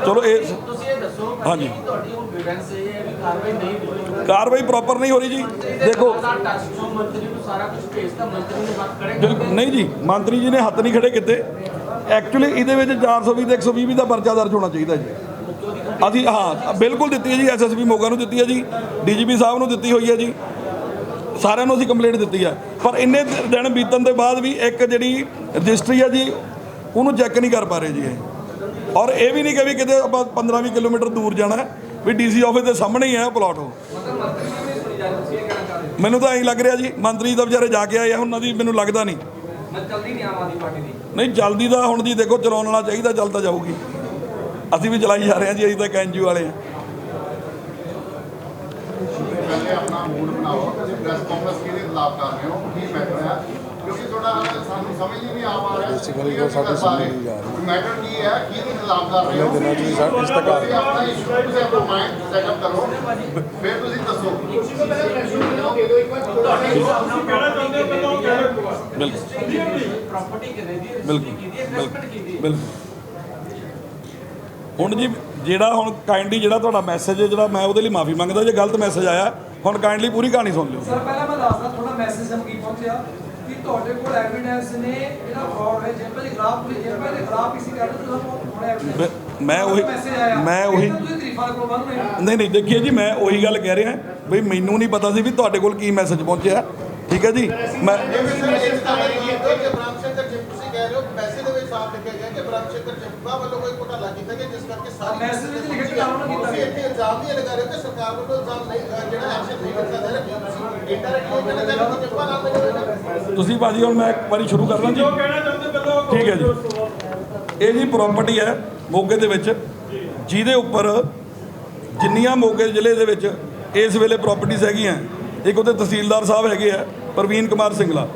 ਚਲੋ ਇਹ ਤੁਸੀਂ ਇਹ ਦੱਸੋ ਹਾਂਜੀ, ਤੁਹਾਡੀ ਹੁਣ ਵਿਵੈਂਸ ਇਹ ਹੈ ਕਿ ਕਾਰਵਾਈ ਨਹੀਂ ਹੋ ਰਹੀ, ਕਾਰਵਾਈ ਪ੍ਰੋਪਰ ਨਹੀਂ ਹੋ ਰਹੀ ਜੀ। ਦੇਖੋ ਮੰਤਰੀ ਨੂੰ ਸਾਰਾ ਕੁਝ ਭੇਜਦਾ, ਮੰਤਰੀ ਨੇ ਹੱਥ ਖੜੇ ਨਹੀਂ ਜੀ, ਮੰਤਰੀ ਜੀ ਨੇ ਹੱਥ ਨਹੀਂ ਖੜੇ ਕੀਤੇ। ਐਕਚੁਅਲੀ ਇਹਦੇ ਵਿੱਚ 420 ਤੇ 120 ਦਾ ਪਰਚਾ ਦਰਜ ਹੋਣਾ ਚਾਹੀਦਾ ਜੀ। ਅਸੀਂ ਹਾਂ ਬਿਲਕੁਲ ਦਿੱਤੀ ਹੈ ਜੀ, ਐਸਐਸਪੀ ਮੋਗਾ ਨੂੰ ਦਿੱਤੀ ਹੈ ਜੀ, ਡੀਜੀਪੀ ਸਾਹਿਬ ਨੂੰ ਦਿੱਤੀ ਹੋਈ ਹੈ ਜੀ, ਸਾਰਿਆਂ ਨੂੰ ਅਸੀਂ ਕੰਪਲੇਂਟ ਦਿੱਤੀ ਹੈ। ਪਰ ਇੰਨੇ ਦਿਨ ਬੀਤਣ ਦੇ ਬਾਅਦ ਵੀ ਇੱਕ ਜਿਹੜੀ ਰਜਿਸਟਰੀ ਹੈ ਜੀ ਉਹਨੂੰ ਚੈੱਕ ਨਹੀਂ ਕਰ ਪਾ ਰਹੇ ਜੀ ਇਹ। ਔਰ ਇਹ ਵੀ ਨਹੀਂ ਕਿ ਵੀ ਕਿਤੇ ਆਪਾਂ 15-20 ਕਿਲੋਮੀਟਰ ਦੂਰ ਜਾਣਾ ਵੀ ਡੀਸੀ ਆਫਿਸ ਦੇ ਸਾਹਮਣੇ ਹੀ ਹੈ ਪਲਾਟ ਉਹ। ਮੈਨੂੰ ਤਾਂ ਐਂ ਲੱਗ ਰਿਹਾ ਜੀ ਮੰਤਰੀ ਤਾਂ ਵਿਚਾਰੇ ਜਾ ਕੇ ਆਏ ਆ, ਉਹਨਾਂ ਦੀ ਮੈਨੂੰ ਲੱਗਦਾ ਨਹੀਂ ਨਹੀਂ ਜਲਦੀ ਦਾ। ਹੁਣ ਜੀ ਦੇਖੋ ਚਲਾਉਣ ਵਾਲਾ ਚਾਹੀਦਾ, ਚੱਲ ਤਾਂ ਜਾਊਗੀ। ਅਸੀਂ ਵੀ ਚਲਾਈ ਜਾ ਰਹੇ ਹਾਂ ਜੀ, ਅਸੀਂ ਤਾਂ ਐਨਜੀਓ ਵਾਲੇ ਹਾਂ। ਪਹਿਲੇ ਆਪਣਾ ਮੂਡ ਬਣਾਓ, ਤੁਸੀਂ ਪ੍ਰੈਸ ਕਾਨਫਰੰਸ ਕਿਹਦੇ ਖਿਲਾਫ ਕਰ ਰਹੇ ਹੋ, ਕੀ ਮੈਟਰ ਹੈ? ਕਿਉਂਕਿ ਥੋੜਾ ਸਾਨੂੰ ਸਮਝ ਹੀ ਨਹੀਂ ਆ ਪਾ ਰਿਹਾ ਬੇਸਿਕਲੀ ਉਹ ਸਾਡੇ ਸਮਝ ਨਹੀਂ ਜਾ ਰਹੀ ਮੈਟਰ ਕੀ ਹੈ, ਕਿਹਦੇ ਖਿਲਾਫ ਕਰ ਰਹੇ ਹੋ? ਦਿਨਾਂ 'ਚ ਵੀ ਇਸ ਤੱਕ ਤੁਸੀਂ ਆਪਣਾ ਇਸ਼ੂ ਤੁਸੀਂ ਆਪਣਾ ਮਾਈਂਡ ਸੈਟਅਪ ਕਰੋ, ਫਿਰ ਤੁਸੀਂ ਦੱਸੋ। ਬਿਲਕੁਲ। ਹੁਣ ਜੀ ਜਿਹੜਾ ਹੁਣ ਕਾਈਂਡਲੀ ਜਿਹੜਾ ਤੁਹਾਡਾ ਮੈਸੇਜ ਜਿਹੜਾ ਮੈਂ ਉਹਦੇ ਲਈ ਮਾਫੀ ਮੰਗਦਾ ਜੇ ਗਲਤ ਮੈਸੇਜ ਆਇਆ। ਹੁਣ ਕਾਈਂਡਲੀ ਪੂਰੀ ਕਹਾਣੀ ਸੁਣ ਲਿਓ। ਸਰ ਪਹਿਲਾਂ ਮੈਂ ਦੱਸਦਾ ਥੋੜਾ ਮੈਸੇਜ ਹਮ ਕੀ ਪਹੁੰਚਿਆ ਕਿ ਤੁਹਾਡੇ ਕੋਲ ਐਵੀਡੈਂਸ ਨੇ ਜਿਹੜਾ ਫਰਾਡ ਹੈ ਜੇਪਾ ਦੇ ਖਿਲਾਫ ਪੁਲਿਸ ਜੇਪਾ ਦੇ ਖਿਲਾਫ ਕਿਸੇ ਕਰ ਰਹੇ ਤੁਸੀਂ ਹੁਣ ਐਵੀਡੈਂਸ ਮੈਂ ਉਹੀ ਤੁਸੀਂ ਤਰੀਫਾਂ ਕੋਲ ਬੰਦ ਨੇ ਨਹੀਂ ਦੇਖੀਏ ਜੀ, ਮੈਂ ਉਹੀ ਗੱਲ ਕਹਿ ਰਿਹਾ ਬਈ ਮੈਨੂੰ ਨਹੀਂ ਪਤਾ ਸੀ ਵੀ ਤੁਹਾਡੇ ਕੋਲ ਕੀ ਮੈਸੇਜ ਪਹੁੰਚਿਆ। ਠੀਕ ਹੈ ਜੀ। ਮੈਂ ਪੈਸੇ ਦੇ ਵਿੱਚ ਸਾਫ਼ ਲਿਖਿਆ ਗਿਆ ਕਿ ਬ੍ਰਹਮਸ਼ੰਕਰ ਜੱਪਾ ਵੱਲੋਂ ਕੋਈ ਘੁਟਾਲਾ ਕੀਤਾ ਗਿਆ, ਜਿਸ ਕਰਕੇ ਸਾਰੀ ਮੈਸੇਜ ਵਿੱਚ ਲਿਖਿਆ ਕਿ ਕਾਨੂੰਨ ਕੀਤਾ ਤੁਸੀਂ ਇੱਥੇ ਇਲਜ਼ਾਮ ਵੀ ਲਗਾ ਰਹੇ ਹੋ ਕਿ ਸਰਕਾਰ ਵੱਲੋਂ ਇਲਜ਼ਾਮ ਨਹੀਂ ਜਿਹੜਾ ਐਕਸ਼ਨ ਨਹੀਂ ਕੀਤਾ ਜਾ ਰਿਹਾ। ਤੁਸੀਂ ਇੰਟਰੈਕਟਲੀ ਕਹਿਣਾ ਚਾਹੁੰਦੇ ਹੋ ਕਿ ਜੱਪਾ ਨਾਲ ਮਿਲੇ ਤੁਸੀਂ ਭਾਜੀ ਹੁਣ ਮੈਂ ਇੱਕ ਵਾਰੀ ਸ਼ੁਰੂ ਕਰਦਾ ਜੀ। ਠੀਕ ਹੈ ਜੀ। ਇਹ ਜੀ ਪ੍ਰਾਪਰਟੀ ਹੈ ਮੋਗੇ ਦੇ ਵਿੱਚ, ਜਿਹਦੇ ਉੱਪਰ ਜਿੰਨੀਆਂ ਮੋਗੇ ਜ਼ਿਲ੍ਹੇ ਦੇ ਵਿੱਚ ਇਸ ਵੇਲੇ ਪ੍ਰਾਪਰਟੀਆਂ ਹੈਗੀਆਂ, ਇੱਕ ਉਹਦੇ ਤਹਿਸੀਲਦਾਰ ਸਾਹਿਬ ਹੈਗੇ ਆ ਪ੍ਰਵੀਨ ਕੁਮਾਰ ਸਿੰਗਲਾ।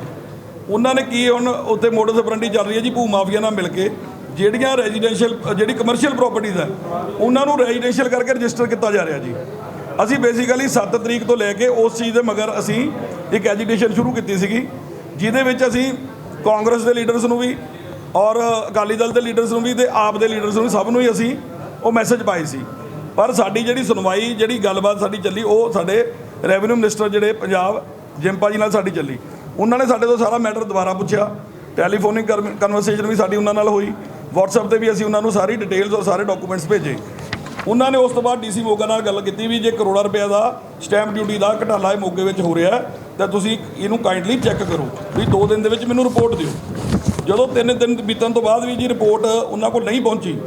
ਉਹਨਾਂ ਨੇ ਕੀ ਹੁਣ ਉੱਥੇ ਮੋਡਸ ਆਪਰੈਂਡੀ ਚੱਲ ਰਹੀ ਹੈ ਜੀ ਭੂ ਮਾਫੀਆ ਨਾਲ ਮਿਲ ਕੇ ਜਿਹੜੀਆਂ ਰੈਜ਼ੀਡੈਂਸ਼ੀਅਲ ਜਿਹੜੀ ਕਮਰਸ਼ੀਅਲ ਪ੍ਰਾਪਰਟੀਆਂ ਹੈ ਉਹਨਾਂ ਨੂੰ ਰੈਜ਼ੀਡੈਂਸ਼ੀਅਲ ਕਰਕੇ ਰਜਿਸਟਰ ਕੀਤਾ ਜਾ ਰਿਹਾ ਜੀ। ਅਸੀਂ ਬੇਸਿਕਲੀ 7 ਤਰੀਕ ਤੋਂ ਲੈ ਕੇ ਉਸ ਚੀਜ਼ ਦੇ ਮਗਰ ਅਸੀਂ ਇੱਕ ਐਜੀਟੇਸ਼ਨ ਸ਼ੁਰੂ ਕੀਤੀ ਸੀਗੀ, ਜਿਹਦੇ ਵਿੱਚ ਅਸੀਂ ਕਾਂਗਰਸ ਦੇ ਲੀਡਰਸ ਨੂੰ ਵੀ ਔਰ ਅਕਾਲੀ ਦਲ ਦੇ ਲੀਡਰਸ ਨੂੰ ਵੀ ਤੇ ਆਪ ਦੇ ਲੀਡਰਸ ਨੂੰ ਸਭ ਨੂੰ ਹੀ ਅਸੀਂ ਉਹ ਮੈਸੇਜ ਪਾਏ ਸੀ। ਪਰ ਸਾਡੀ ਜਿਹੜੀ ਸੁਣਵਾਈ ਜਿਹੜੀ ਗੱਲਬਾਤ ਸਾਡੀ ਚੱਲੀ ਉਹ ਸਾਡੇ ਰੈਵਨਿਊ ਮਿਨਿਸਟਰ ਜਿਹੜੇ ਪੰਜਾਬ ਜਿੰਪਾ ਜੀ ਨਾਲ ਸਾਡੀ ਚੱਲੀ। ਉਹਨਾਂ ਨੇ ਸਾਡੇ ਤੋਂ ਸਾਰਾ ਮੈਟਰ ਦੁਬਾਰਾ ਪੁੱਛਿਆ, ਟੈਲੀਫੋਨਿਕ ਕਨਵਰਸੇਸ਼ਨ ਵੀ ਸਾਡੀ ਉਹਨਾਂ ਨਾਲ ਹੋਈ, WhatsApp ਤੇ ਵੀ ਅਸੀਂ ਉਹਨਾਂ ਨੂੰ ਸਾਰੀ ਡਿਟੇਲਸ ਔਰ ਸਾਰੇ ਡਾਕੂਮੈਂਟਸ ਭੇਜੇ। ਉਹਨਾਂ ਨੇ ਉਸ ਤੋਂ ਬਾਅਦ ਡੀਸੀ ਮੋਗਾ ਨਾਲ ਗੱਲ ਕੀਤੀ ਵੀ ਜੇ ਕਰੋੜਾਂ ਰੁਪਏ ਦਾ ਸਟੈਂਪ ਡਿਊਟੀ ਦਾ ਘਟਾਲਾ ਇਹ ਮੋਗੇ ਵਿੱਚ ਹੋ ਰਿਹਾ ਤਾਂ ਤੁਸੀਂ ਇਹਨੂੰ ਕਾਈਂਡਲੀ ਚੈੱਕ ਕਰੋ ਵੀ 2 ਦਿਨ ਦੇ ਵਿੱਚ ਮੈਨੂੰ ਰਿਪੋਰਟ ਦਿਓ। ਜਦੋਂ 3 ਦਿਨ ਬੀਤਣ ਤੋਂ ਬਾਅਦ ਵੀ ਜੀ ਰਿਪੋਰਟ ਉਹਨਾਂ ਕੋਲ ਨਹੀਂ ਪਹੁੰਚੀ,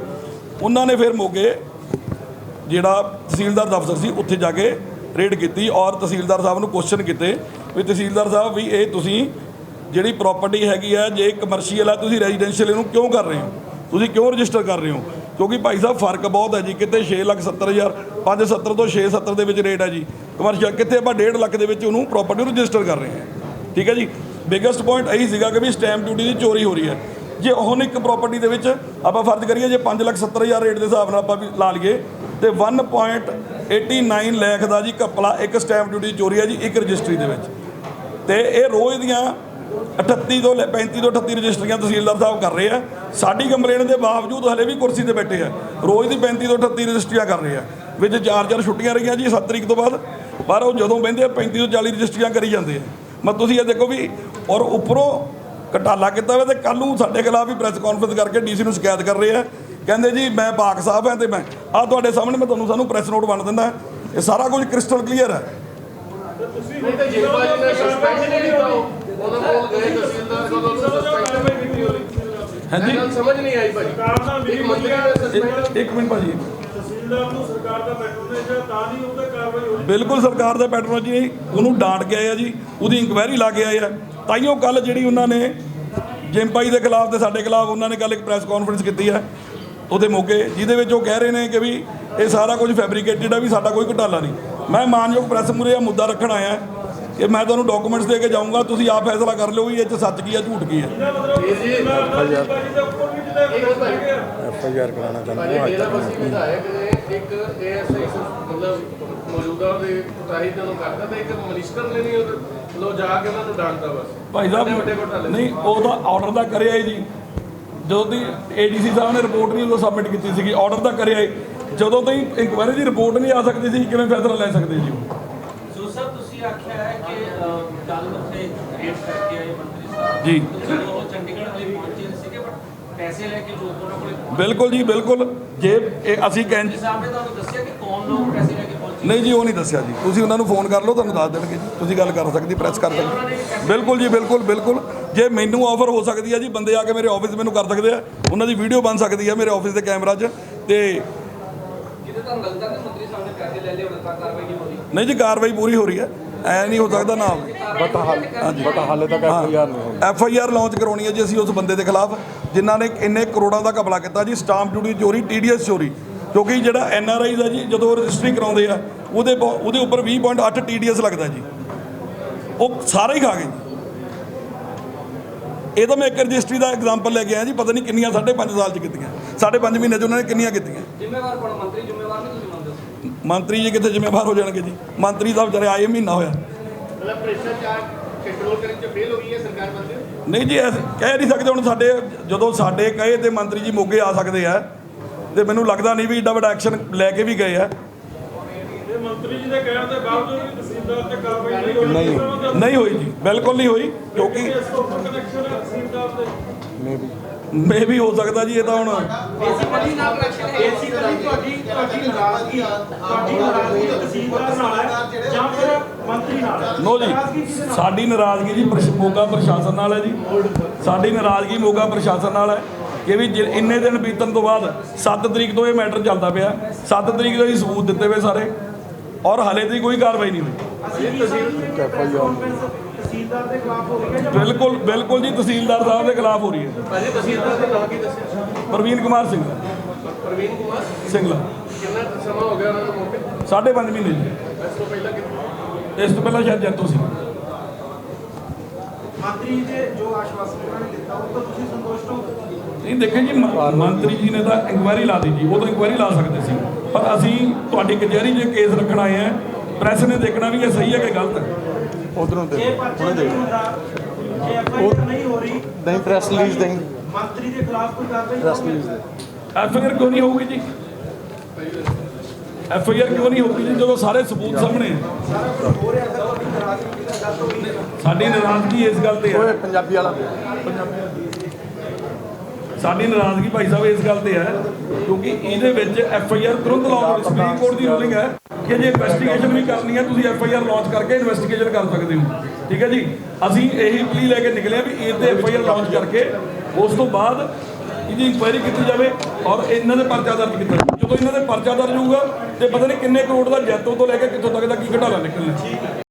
ਉਹਨਾਂ ਨੇ ਫਿਰ ਮੋਗੇ ਜਿਹੜਾ ਤਹਿਸੀਲਦਾਰ ਦਫ਼ਤਰ ਸੀ ਉੱਥੇ ਜਾ ਕੇ ਰੇਡ ਕੀਤੀ ਔਰ ਤਹਿਸੀਲਦਾਰ ਸਾਹਿਬ ਨੂੰ ਕੁਐਸਚਨ ਕੀਤੇ ਵੀ ਤਹਿਸੀਲਦਾਰ ਸਾਹਿਬ ਵੀ ਇਹ ਤੁਸੀਂ ਜਿਹੜੀ ਪ੍ਰਾਪਰਟੀ ਹੈਗੀ ਆ ਜੇ ਕਮਰਸ਼ੀਅਲ ਆ ਤੁਸੀਂ ਰੈਜ਼ੀਡੈਂਸ਼ੀਅਲ ਇਹਨੂੰ ਕਿਉਂ ਕਰ ਰਹੇ ਹੋ, ਤੁਸੀਂ ਕਿਉਂ ਰਜਿਸਟਰ ਕਰ ਰਹੇ ਹੋ? ਕਿਉਂਕਿ ਭਾਈ ਸਾਹਿਬ ਫਰਕ ਬਹੁਤ ਹੈ ਜੀ, ਕਿਤੇ 6,70,000 570 ਤੋਂ 670 ਦੇ ਵਿੱਚ ਰੇਟ ਹੈ ਜੀ ਕਮਰਸ਼ੀਅਲ, ਕਿਤੇ ਆਪਾਂ 1.5 ਲੱਖ ਦੇ ਵਿੱਚ ਉਹਨੂੰ ਪ੍ਰਾਪਰਟੀ ਨੂੰ ਰਜਿਸਟਰ ਕਰ ਰਹੇ ਹਾਂ। ਠੀਕ ਹੈ ਜੀ। ਬਿਗੇਸਟ ਪੁਆਇੰਟ ਇਹੀ ਸੀਗਾ ਕਿ ਵੀ ਸਟੈਂਪ ਡਿਊਟੀ ਦੀ ਚੋਰੀ ਹੋ ਰਹੀ ਹੈ। ਜੇ ਹੁਣ ਇੱਕ ਪ੍ਰਾਪਰਟੀ ਦੇ ਵਿੱਚ ਆਪਾਂ ਫਰਜ਼ ਕਰੀਏ ਜੇ 5,70,000 ਰੇਟ ਦੇ ਹਿਸਾਬ ਨਾਲ ਆਪਾਂ ਵੀ ਲਾ ਲਈਏ ਤੇ 1.89 ਲੱਖ ਦਾ ਜੀ ਘਪਲਾ ਇੱਕ ਸਟੈਂਪ ਡਿਊਟੀ ਦੀ ਚੋਰੀ ਹੈ ਜੀ ਇੱਕ ਰਜਿਸਟਰੀ ਦੇ ਵਿੱਚ। ਤੇ ਇਹ ਰੋਜ਼ ਦੀਆਂ 38 ਤੋਂ 35 ਤੋਂ 38 ਰਜਿਸਟਰੀਆਂ ਤਹਿਸੀਲਦਾਰ ਸਾਹਿਬ ਕਰ ਰਹੇ ਆ। ਸਾਡੀ ਕੰਪਲੇਂਟ ਦੇ ਬਾਵਜੂਦ ਹਲੇ ਵੀ ਕੁਰਸੀ ਤੇ ਬੈਠੇ ਆ, ਰੋਜ਼ ਦੀ 35 ਤੋਂ 38 ਰਜਿਸਟਰੀਆਂ ਕਰ ਰਹੇ ਆ, ਵਿੱਚ 4 ਛੁੱਟੀਆਂ ਰਹੀਆਂ ਜੀ 7 ਤਰੀਕ ਤੋਂ ਬਾਅਦ, ਪਰ ਉਹ ਜਦੋਂ ਬਹਿੰਦੇ ਆ 35 ਤੋਂ 40 ਰਜਿਸਟਰੀਆਂ ਕਰੀ ਜਾਂਦੇ ਆ। ਮਤਲਬ ਤੁਸੀਂ ਇਹ ਦੇਖੋ ਵੀ ਔਰ ਉੱਪਰੋਂ ਘਟਾਲਾ ਕੀਤਾ ਹੋਇਆ ਤੇ ਕੱਲ੍ਹ ਨੂੰ ਸਾਡੇ ਖਿਲਾਫ ਵੀ ਪ੍ਰੈਸ ਕਾਨਫਰੰਸ ਕਰਕੇ ਡੀਸੀ ਨੂੰ ਸ਼ਿਕਾਇਤ ਕਰ ਰਹੇ ਆ, ਕਹਿੰਦੇ ਜੀ ਮੈਂ ਪਾਕ ਸਾਹਿਬ ਹਾਂ ਤੇ ਮੈਂ ਤੁਹਾਡੇ ਸਾਹਮਣੇ ਮੈਂ ਸਾਨੂੰ ਪ੍ਰੈਸ ਨੋਟ ਬਣ ਦਿੰਦਾ। ਇਹ ਸਾਰਾ ਕੁਝ ਕ੍ਰਿਸਟਲ ਕਲੀਅਰ ਹੈ। ਨਹੀਂ ਤਾਂ ਜੇਪਾ ਜੀ ਨੇ ਸਸਪੈਂਡ ਨਹੀਂ ਕੀਤਾ, ਉਹਨਾਂ ਕੋਲ ਗਏ ਤਹਿਸੀਲਦਾਰ ਕੋਲ ਸਸਪੈਂਡ ਨਹੀਂ ਕੀਤੀ ਹੋਈ। ਹਾਂਜੀ ਗੱਲ ਸਮਝ ਨਹੀਂ ਆਈ ਭਾਜੀ। ਇੱਕ ਮੰਤਰੀ ਨੇ ਸਸਪੈਂਡ ਇੱਕ ਮਿੰਟ ਭਾਜੀ, ਤਹਿਸੀਲਦਾਰ ਨੂੰ ਸਰਕਾਰ ਦਾ ਪੈਟਰੋਨੇਜ ਹੈ ਤਾਂ ਨਹੀਂ ਉਹਦੇ ਕਾਰਵਾਈ ਹੋਈ। ਬਿਲਕੁਲ ਸਰਕਾਰ ਦਾ ਪੈਟਰੋਨੇਜ ਨਹੀਂ, ਉਹਨੂੰ ਡਾਂਟ ਕੇ ਆਏ ਆ ਜੀ, ਉਹਦੀ ਇਨਕੁਆਇਰੀ ਲਾ ਕੇ ਆਏ ਆ। ਤਾਈਓ ਕੱਲ ਜਿਹੜੀ ਉਹਨਾਂ ਨੇ ਜਿੰਪਾਈ ਦੇ ਖਿਲਾਫ ਤੇ ਸਾਡੇ ਖਿਲਾਫ ਉਹਨਾਂ ਨੇ ਕੱਲ ਇੱਕ ਪ੍ਰੈਸ ਕਾਨਫਰੰਸ ਕੀਤੀ ਹੈ ਉਹਦੇ ਮੌਕੇ, ਜਿਹਦੇ ਵਿੱਚ ਉਹ ਕਹਿ ਰਹੇ ਨੇ ਕਿ ਵੀ ਇਹ ਸਾਰਾ ਕੁਝ ਫੈਬਰੀਕੇਟਡ ਹੈ, ਵੀ ਸਾਡਾ ਕੋਈ ਘੁਟਾਲਾ ਨਹੀਂ। ਮੈਂ ਮਾਨਯੋਗ ਪ੍ਰੈਸ ਮੂਹਰੇ ਇਹ ਮੁੱਦਾ ਰੱਖਣ ਆਇਆ ਕਿ ਮੈਂ ਤੁਹਾਨੂੰ ਡਾਕੂਮੈਂਟਸ ਦੇ ਕੇ ਜਾਊਂਗਾ, ਤੁਸੀਂ ਆਪ ਫੈਸਲਾ ਕਰ ਲਿਓ ਵੀ ਇਹ 'ਚ ਸੱਚ ਕੀ ਹੈ ਝੂਠ ਕੀ ਹੈ। FIR ਕਰਾਉਣਾ ਚਾਹੁੰਦਾ ਭਾਜੀ ਹਾਂ। ਮੇਰਾ ਬਸ ਵਿਧਾਇਕ ਨੇ ਇੱਕ ASI ਮਤਲਬ ਮੌਜੂਦਾ ਦੇ ਤਾਹੀਦ ਨੂੰ ਕਰਦਾ ਤੇ ਇੱਕ ਮਿਨਿਸਟਰ ਨੇ ਨਹੀਂ ਲੋ ਜਾ ਕੇ ਉਹਨਾਂ ਨੂੰ ਡਾਂਟਦਾ ਬਸ। ਭਾਈ ਸਾਹਿਬ ਨਹੀਂ ਉਹਦਾ ਆਰਡਰ ਦਾ ਕਰਿਆ ਹੀ ਜੀ, ਜਦੋਂ ਦੀ ADC ਸਾਹਿਬ ਨੇ ਰਿਪੋਰਟ ਨਹੀਂ ਉਦੋਂ ਸਬਮਿਟ ਕੀਤੀ ਸੀਗੀ, ਆਰਡਰ ਦਾ ਕਰਿਆ ਹੀ। ਜਦੋਂ ਤਾਈਂ ਇਨਕੁਆਇਰੀ ਦੀ ਰਿਪੋਰਟ ਨਹੀਂ ਆ ਸਕਦੀ ਸੀ ਕਿਵੇਂ ਫੈਸਲਾ ਲੈ ਸਕਦੇ ਜੀ ਉਹ? ਸੋ ਸਰ ਤੁਸੀਂ ਆਖਿਆ ਹੈ ਕਿ ਕੱਲ ਉੱਥੇ ਰੇਡ ਕਰਕੇ ਆਏ ਮੰਤਰੀ ਸਾਹਿਬ ਜੀ। ਉਹ ਚੰਡੀਗੜ੍ਹ ਵਾਲੇ ਵੀ ਪਹੁੰਚੇ ਸੀਗੇ, ਬਟ ਪੈਸੇ ਲੈ ਕੇ ਜੋ ਉਹਨਾਂ ਕੋਲ ਬਿਲਕੁਲ ਜੀ ਬਿਲਕੁਲ। ਜੇ ਇਹ ਅਸੀਂ ਕਹਿੰਦੇ ਸਾਹਿਬ ਨੇ ਤੁਹਾਨੂੰ ਦੱਸਿਆ ਕਿ ਕੌਣ ਲੋਕ ਪੈਸੇ ਲੈ ਕੇ ਪਹੁੰਚੇ? ਨਹੀਂ ਜੀ, ਉਹ ਨਹੀਂ ਦੱਸਿਆ ਜੀ। ਤੁਸੀਂ ਉਹਨਾਂ ਨੂੰ ਫੋਨ ਕਰ ਲਓ, ਤੁਹਾਨੂੰ ਦੱਸ ਦੇਣਗੇ ਜੀ। ਤੁਸੀਂ ਗੱਲ ਕਰ ਸਕਦੀ, ਪ੍ਰੈਸ ਕਰ ਸਕਦੀ। ਬਿਲਕੁਲ ਜੀ ਬਿਲਕੁਲ ਬਿਲਕੁਲ। ਜੇ ਮੈਨੂੰ ਆਫਰ ਹੋ ਸਕਦੀ ਹੈ ਜੀ, ਬੰਦੇ ਆ ਕੇ ਮੇਰੇ ਆਫਿਸ ਮੈਨੂੰ ਕਰ ਸਕਦੇ ਆ, ਉਹਨਾਂ ਦੀ ਵੀਡੀਓ ਬਣ ਸਕਦੀ ਹੈ ਮੇਰੇ ਆਫਿਸ ਦੇ ਕੈਮਰਾ 'ਚ। ਤੇ ਜਿਹਦੇ ਤੁਹਾਨੂੰ ਲੱਗਦਾ ਕਿ ਮੰਤਰੀ ਸਾਹਿਬ ਨੇ ਪੈਸੇ ਲੈ ਲਏ ਹੁਣ ਤੱਕ ਕਾਰਵਾਈ ਨਹੀਂ ਹੋ ਰਹੀ? ਨਹੀਂ ਜੀ, ਕਾਰਵਾਈ ਪੂਰੀ ਹੋ ਰਹੀ ਹੈ, ਐ ਨਹੀਂ ਹੋ ਸਕਦਾ ਨਾ ਹੋਵੇ। ਬਟ ਹਾਲੇ ਤੱਕ FIR ਨਹੀਂ ਹੋਈ। FIR ਲਾਂਚ ਕਰਾਉਣੀ ਹੈ ਜੀ ਅਸੀਂ ਉਸ ਬੰਦੇ ਦੇ ਖਿਲਾਫ ਜਿਨ੍ਹਾਂ ਨੇ ਇੰਨੇ ਕਰੋੜਾਂ ਦਾ ਘਪਲਾ ਕੀਤਾ ਜੀ। ਸਟਾਂਪ ਡਿਊਟੀ ਚੋਰੀ, TDS ਚੋਰੀ। ਕਿਉਂਕਿ ਜਿਹੜਾ NRI ਦਾ ਜੀ ਜਦੋਂ ਰਜਿਸਟਰੀ ਕਰਾਉਂਦੇ ਆ ਉਹਦੇ ਉੱਪਰ 20.8 TDS ਲੱਗਦਾ ਜੀ, ਉਹ ਸਾਰੇ ਹੀ ਖਾ ਗਏ ਜੀ। ਇਹ ਤਾਂ ਮੈਂ ਇੱਕ ਰਜਿਸਟਰੀ ਦਾ ਐਗਜ਼ਾਮਪਲ ਲੈ ਕੇ ਆਇਆ ਜੀ, ਪਤਾ ਨਹੀਂ ਕਿੰਨੀਆਂ 5.5 ਸਾਲ 'ਚ ਕੀਤੀਆਂ, 5.5 ਮਹੀਨੇ 'ਚ ਉਹਨਾਂ ਨੇ ਕਿੰਨੀਆਂ ਕੀਤੀਆਂ। ਜ਼ਿੰਮੇਵਾਰ ਕੋਣ ਮੰਤਰੀ ਜ਼ਿੰਮੇਵਾਰ ਨਹੀਂ ਤੁਸੀਂ ਮੰਨਦੇ? ਮੰਤਰੀ ਜੀ ਕਿੱਥੇ ਜ਼ਿੰਮੇਵਾਰ ਹੋ ਜਾਣਗੇ ਜੀ? ਮੰਤਰੀ ਸਾਹਿਬ ਵਿਚਾਰੇ ਆਏ ਮਹੀਨਾ ਹੋਇਆ। ਮਤਲਬ ਭ੍ਰਿਸ਼ਟਾਚਾਰ ਕੰਟਰੋਲ ਕਰਨ 'ਚ ਫੇਲ ਹੋ ਗਈ ਹੈ ਸਰਕਾਰ ਬੰਦੇ? ਨਹੀਂ ਜੀ, ਕਹਿ ਨਹੀਂ ਸਕਦੇ ਹੁਣ। ਸਾਡੇ ਜਦੋਂ ਸਾਡੇ ਕਹੇ ਤੇ ਮੰਤਰੀ ਜੀ ਮੋਗੇ ਆ ਸਕਦੇ ਆ, ਤੇ ਮੈਨੂੰ ਲੱਗਦਾ ਨਹੀਂ ਵੀ ਏਡਾ ਵੱਡਾ ਐਕਸ਼ਨ ਲੈ ਕੇ ਵੀ ਗਏ ਆ। ਇਹ ਮੰਤਰੀ ਜੀ ਦੇ ਕਹਿਣ ਦੇ ਬਾਵਜੂਦ ਵੀ ਤਹਿਸੀਲਦਾਰ ਤੇ ਕਾਰਵਾਈ ਨਹੀਂ ਹੋਈ। ਨਹੀਂ ਹੋਈ ਜੀ, ਬਿਲਕੁਲ ਨਹੀਂ ਹੋਈ। ਕਿਉਂਕਿ ਇਸ ਤੋਂ ਉੱਪਰ ਕਨੈਕਸ਼ਨ ਹੈ ਤਹਿਸੀਲਦਾਰ ਦੇ। ਮੇ ਵੀ ਹੋ ਸਕਦਾ ਜੀ, ਇਹ ਤਾਂ ਹੁਣ ਬੇਸਿਕਲੀ ਨਾਲ ਕਨੈਕਸ਼ਨ ਹੈ। ਤੁਹਾਡੀ ਨਾਰਾਜ਼ਗੀ ਤਹਿਸੀਲਦਾਰ ਨਾਲ ਹੈ ਜਾਂ ਫਿਰ ਮੰਤਰੀ ਨਾਲ ਹੈ? ਨੋ ਜੀ, ਸਾਡੀ ਨਾਰਾਜ਼ਗੀ ਜੀ ਮੋਗਾ ਪ੍ਰਸ਼ਾਸਨ ਨਾਲ ਹੈ ਜੀ। ਸਾਡੀ ਨਾਰਾਜ਼ਗੀ ਮੋਗਾ ਪ੍ਰਸ਼ਾਸਨ ਨਾਲ ਹੈ ਕਿ ਵੀ ਇੰਨੇ ਦਿਨ ਬੀਤਣ ਤੋਂ ਬਾਅਦ 7 ਤਰੀਕ ਤੋਂ ਇਹ ਮੈਟਰ ਚੱਲਦਾ ਪਿਆ। 7 ਤਰੀਕ ਦੇ ਹੀ ਸਬੂਤ ਦਿੱਤੇ ਹੋਏ ਸਾਰੇ, ਔਰ ਹਾਲੇ ਤੱਕ ਕੋਈ ਕਾਰਵਾਈ ਨਹੀਂ ਹੋਈ। ਤਹਿਸੀਲਦਾਰ ਦੇ ਖਿਲਾਫ ਹੋ ਰਹੀ ਹੈ? ਬਿਲਕੁਲ ਬਿਲਕੁਲ ਜੀ, ਤਹਿਸੀਲਦਾਰ ਸਾਹਿਬ ਦੇ ਖਿਲਾਫ ਹੋ ਰਹੀ ਹੈ। ਭਾਜੀ ਤਹਿਸੀਲਦਾਰ ਦਾ ਨਾਮ ਕੀ ਦੱਸਿਆ? ਪ੍ਰਵੀਨ ਕੁਮਾਰ ਸਿੰਘ ਪ੍ਰਵੀਨ ਕੁਮਾਰ। ਸਿੰਘਲਾ। ਕਿੰਨਾ ਸਮਾਂ ਹੋ ਗਿਆ ਉਹਨਾਂ ਨੂੰ ਮੌਕੇ? 5.5 ਮਹੀਨੇ ਜੀ। ਇਸ ਤੋਂ ਪਹਿਲਾਂ ਕਿੰਨਾ? ਇਸ ਤੋਂ ਪਹਿਲਾਂ ਸ਼ਾਇਦ ਜੈਤੋ ਸੀ। ਮੰਤਰੀ ਦੇ ਜੋ ਆਸ਼ਵਾਸਨ ਉਹਨਾਂ ਨੇ ਦਿੱਤਾ ਉਹ ਤੋਂ ਤੁਸੀਂ ਸੰਤੁਸ਼ਟ ਹੋ? ਨਹੀਂ ਦੇਖੇ ਜੀ, ਮੰਤਰੀ ਜੀ ਨੇ ਤਾਂ ਇਨਕੁਆਇਰੀ ਲਾ ਦਿੱਤੀ ਜੀ। ਉਹ ਤਾਂ ਇਨਕੁਆਇਰੀ ਲਾ ਸਕਦੇ ਸੀ, ਪਰ ਅਸੀਂ ਤੁਹਾਡੀ ਕਚਹਿਰੀ 'ਚ ਕੇਸ ਰੱਖਣ ਆਏ ਆ। ਪ੍ਰੈਸ ਨੇ ਦੇਖਣਾ ਵੀ ਇਹ ਸਹੀ ਹੈ ਕਿ ਗਲਤ ਹੈ। ਉਧਰੋਂ ਦੇ ਜੇ ਪਰਚਾ ਨਹੀਂ ਹੁੰਦਾ, ਜੇ FIR ਨਹੀਂ ਹੋ ਰਹੀ, ਨਹੀਂ ਪ੍ਰੈਸ ਰਿਲੀਜ਼ ਦੇਂ। ਮੰਤਰੀ ਦੇ ਖਿਲਾਫ ਕੋਈ ਕਾਰਵਾਈ ਪ੍ਰੈਸ ਹੋਊਗੀ? ਰਿਲੀਜ਼ ਦੇ FIR ਕਿਉਂ ਨਹੀਂ ਹੋਊਗੀ ਜੀ? FIR ਕਿਉਂ ਨਹੀਂ ਹੋਊਗੀ ਜੀ ਜਦੋਂ ਸਾਰੇ ਸਬੂਤ ਸਾਹਮਣੇ ਹੈ? ਸਾਡੀ ਨਾਰਾਜ਼ਗੀ ਇਸ ਗੱਲ ਤੇ ਓਏ ਹੈ। ਪੰਜਾਬੀ ਵਾਲਾ ਸਾਡੀ ਨਾਰਾਜ਼ਗੀ ਭਾਈ ਸਾਹਿਬ ਇਸ ਗੱਲ ਤੇ ਹੈ ਕਿਉਂਕਿ ਇਹਦੇ ਵਿੱਚ FIR ਤੁਰੰਤ ਲਾਉਣ। ਸੁਪਰੀਮ ਕੋਰਟ ਦੀ ਰੂਲਿੰਗ ਹੈ ਕਿ ਜੇ ਇਨਵੈਸਟੀਗੇਸ਼ਨ ਵੀ ਕਰਨੀ ਹੈ ਤੁਸੀਂ FIR ਲਾਂਚ ਕਰਕੇ ਇਨਵੈਸਟੀਗੇਸ਼ਨ ਕਰ ਸਕਦੇ ਹੋ। ਠੀਕ ਹੈ ਜੀ, ਅਸੀਂ ਇਹੀ ਪਲੀ ਲੈ ਕੇ ਨਿਕਲੇ ਵੀ ਇਹ ਤੇ FIR ਲਾਂਚ ਕਰਕੇ ਉਸ ਤੋਂ ਬਾਅਦ ਇਹਦੀ ਇਨਕੁਆਇਰੀ ਕੀਤੀ ਜਾਵੇ ਔਰ ਇਹਨਾਂ ਦੇ ਪਰਚਾ ਦਰਜ ਕੀਤਾ ਜਾਵੇ। ਜਦੋਂ ਇਹਨਾਂ ਦੇ ਪਰਚਾ ਦਰਜ ਹੋਊਗਾ ਤੇ ਪਤਾ ਨਹੀਂ ਕਿੰਨੇ ਕਰੋੜ ਦਾ ਜੈਤੋ ਤੋਂ ਲੈ ਕੇ ਕਿੱਥੋਂ ਤੱਕ ਦਾ ਕੀ ਘਟਾਲਾ ਨਿਕਲਣਾ।